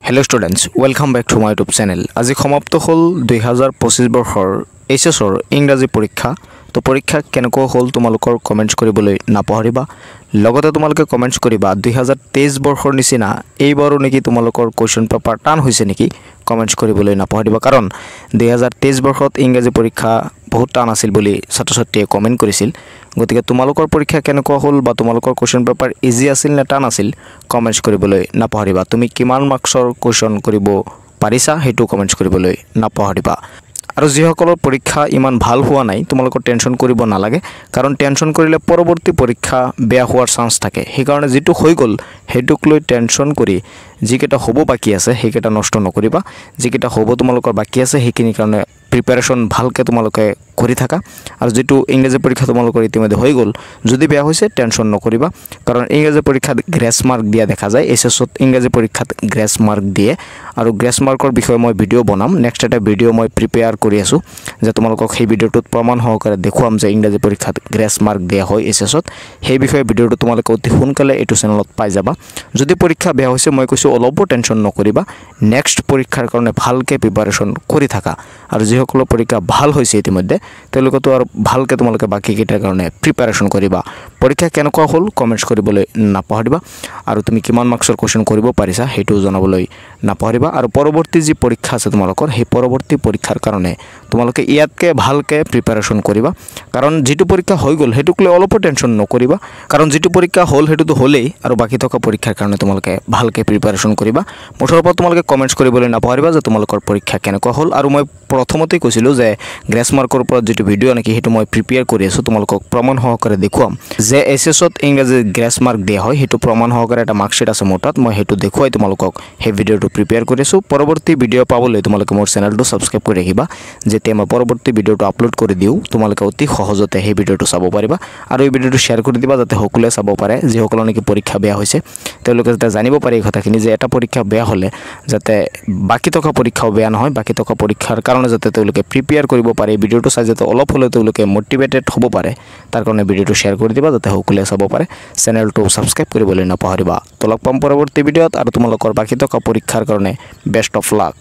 Hello students, welcome back to my YouTube channel. আজি সমাপ্ত হল 2025 বৰ্ষৰ এইচএছৰ ইংৰাজী পৰীক্ষা। তো পৰীক্ষা কেনেকৈ হল তোমালোকৰ কমেন্টছ কৰিবলৈ নাপাহৰিবা। লগতে তোমালোকে কমেন্টছ কৰিবা 2023 বৰ্ষৰ নিচিনা এইবাৰো নেকি তোমালোকৰ কোৱেশ্চন পেপাৰ টান হৈছে নেকি কমেন্টছ কৰিবলৈ নাপাহৰিবা কাৰণ 2023 বৰ্ষত ইংৰাজী পৰীক্ষা বহুত টান আছিল বুলি ছাত্ৰ-ছাত্ৰীয়ে কমেন্ট কৰিছিল। গতিকে তোমালোকৰ পৰীক্ষা কেনেকৈ হল বা তোমালোকৰ কোৱেশ্চন পেপাৰ ইজি আছিল নে টান আছিল কমেন্টছ কৰিবলৈ নাপাহৰিবা। তুমি কিমান মাৰ্কছৰ কোৱেশ্চন কৰিব পাৰিছা হেতু কমেন্টছ কৰিবলৈ নাপাহৰিবা। আৰু যিসকলৰ পৰীক্ষা ইমান ভাল হোৱা নাই তোমালোকৰ টেনচন কৰিব নালাগে কাৰণ টেনচন কৰিলে পৰৱৰ্তী পৰীক্ষা বেয়া হোৱাৰ চান্স থাকে। সেইকাৰণে যেটো হৈ গল হেতুক লৈ টেনচন কৰি যিকেটা হ'ব বাকি আছে হেকেটা নষ্ট নকৰিবা। যিকেটা হ'ব তোমালোকৰ বাকি আছে হেকিনি কাৰণে প্ৰিপাৰেচন ভালকে তোমালোকে কৰি থাকা। আৰু যেটো ইংৰাজী পৰীক্ষা তোমালোকৰ ইতিমধ্যে হৈ গল যদি বেয়া হৈছে টেনচন নকৰিবা কাৰণ ইংৰাজী পৰীক্ষাত গ্ৰেছ মাৰ্ক দিয়া দেখা যায়। এছএছত ইংৰাজী পৰীক্ষাত গ্ৰেছ মাৰ্ক দিয়ে আৰু গ্ৰেছ মাৰ্কৰ বিষয়ে মই ভিডিও বনাম। নেক্সট এটা ভিডিও মই প্ৰিপেয়াৰ কৰি আছো যে তোমালোকক সেই ভিডিওটোত প্ৰমাণ সহকাৰে দেখুৱাম যে ইংৰাজী পৰীক্ষাত গ্ৰেছ মাৰ্ক দিয়া হয় এছএছত। সেই বিষয়ে ভিডিওটো তোমালোকে অতি সোনকালে এইটো চেনেলত পাই যাবা। যদি পৰীক্ষা বেয়া হৈছে মই কৈছো অলপ টেনচন নকৰিবা, নেক্সট পৰীক্ষাৰ কাৰণে ভালকে প্ৰিপাৰেচন কৰি থাকা। আৰু যিসকলৰ পৰীক্ষা ভাল হৈছে ইতিমধ্যে তেওঁলোকতো আৰু ভালকে তোমালোকে বাকি কেইটাৰ কাৰণে প্ৰিপাৰেচন কৰিবা। পৰীক্ষা কেনেকুৱা হল কমেন্টছ কৰিবলৈ নাপাহৰিবা আৰু তুমি কিমান মাৰ্কছৰ কোৱেশ্চন কৰিব পাৰিছা হেতু জনাবলৈ নাপাহৰিবা। আৰু পৰৱৰ্তী যি পৰীক্ষা আছে তোমালোকৰ সেই পৰৱৰ্তী পৰীক্ষাৰ কাৰণে তোমালোকে ইয়াতকে ভালকে প্ৰিপাৰেচন কৰিবা কাৰণ যেটো পৰীক্ষা হৈ গল হেতুক লৈ অলপ টেনচন নকৰিবা কাৰণ যেটো পৰীক্ষা হল হেতুটো হলেই আৰু বাকি থকা পৰীক্ষাৰ কাৰণে তোমালোকে ভালকে প্ৰিপাৰেচন কৰিবা। মুঠৰ ওপৰত তোমালোকে কমেন্টছ কৰিবলৈ নাপাহৰিবা যে তোমালোকৰ পৰীক্ষা কেনেকুৱা হল। আৰু মই প্ৰথমতে কৈছিলো যে গ্ৰেছ মাৰ্কৰ ওপৰত যেটো ভিডিও নেকি হেতু মই প্ৰিপেয়াৰ কৰি আছো তোমালোকক প্ৰমাণ সহকাৰে দেখুৱাম যে এছএছত ইংৰাজী গ্ৰেছ মাৰ্ক দিয়া হয় হেতু প্ৰমাণ সহকাৰে এটা মাৰ্কশিট আছে মোৰ তাত। মই হেতু দেখুৱাই তোমালোকক সেই ভিডিওটো প্ৰিপেয়াৰ কৰি আছো। পৰৱৰ্তী ভিডিও পাবলৈ তোমালোকে মোৰ চেনেলটো সাবস্ক্ৰাইব কৰি ৰাখিবা যেতিয়া মই পৰৱৰ্তী ভিডিওটো আপলোড কৰি দিও তোমালোকে অতি সহজতে সেই ভিডিওটো চাব পাৰিবা। আৰু এই ভিডিওটো শেয়াৰ কৰি দিবা যাতে সকলোৱে চাব পাৰে যিসকলৰ নেকি পৰীক্ষা বেয়া হৈছে তেওঁলোকে যাতে জানিব পাৰে এই কথাখিনি যে এটা পৰীক্ষা বেয়া হলে যাতে বাকি থকা পৰীক্ষাও বেয়া নহয়, বাকি থকা পৰীক্ষাৰ কাৰণে যাতে তেওঁলোকে প্ৰিপেয়াৰ কৰিব পাৰে। এই ভিডিওটো চাই যাতে অলপ হলেও তেওঁলোকে মোটিভেটেড হ'ব পাৰে তাৰ কাৰণে ভিডিওটো শেয়াৰ কৰি দিবা যাতে সকলোৱে চাব পাৰে। চেনেলটো সাবস্ক্ৰাইব কৰিবলৈ নাপাহৰিবা। তো লগ পাম পৰৱৰ্তী ভিডিওত আৰু তোমালোকৰ বাকি থকা পৰীক্ষাৰ কাৰণে বেষ্ট অফ লাক।